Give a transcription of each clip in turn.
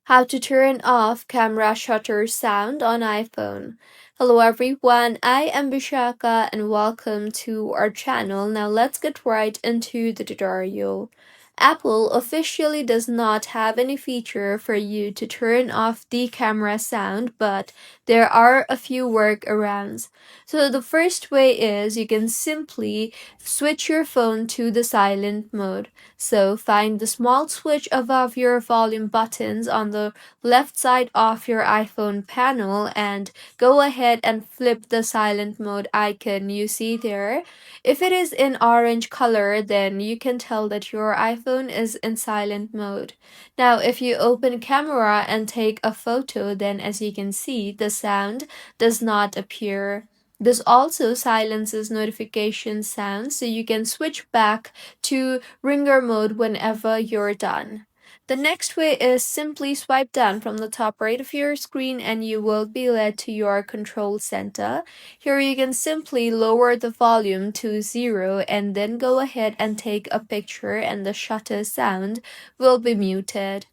How to turn off camera shutter sound on iPhone. Hello everyone, I am Bishaka and welcome to our channel. Now let's get right into the tutorial. Apple officially does not have any feature for you to turn off the camera sound, but there are a few workarounds. So the first way is you can simply switch your phone to the silent mode. So find the small switch above your volume buttons on the left side of your iPhone panel and go ahead and flip the silent mode icon you see there. If it is in orange color, then you can tell that your iPhone is in silent mode. Now, if you open camera and take a photo, then as you can see, the sound does not appear. This also silences notification sounds so you can switch back to ringer mode whenever you're done. The next way is simply swipe down from the top right of your screen and you will be led to your control center. Here you can simply lower the volume to 0 and then go ahead and take a picture and the shutter sound will be muted.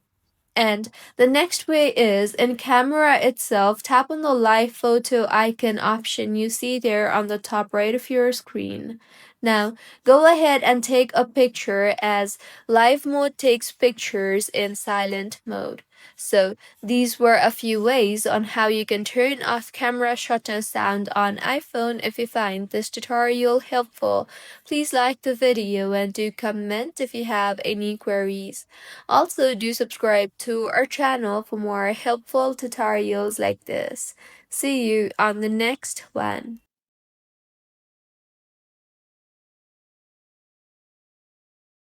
And the next way is in camera itself, tap on the live photo icon option you see there on the top right of your screen. Now, go ahead and take a picture as live mode takes pictures in silent mode. So, these were a few ways on how you can turn off camera shutter sound on iPhone. If you find this tutorial helpful, please like the video and do comment if you have any queries. Also, do subscribe to our channel for more helpful tutorials like this. See you on the next one.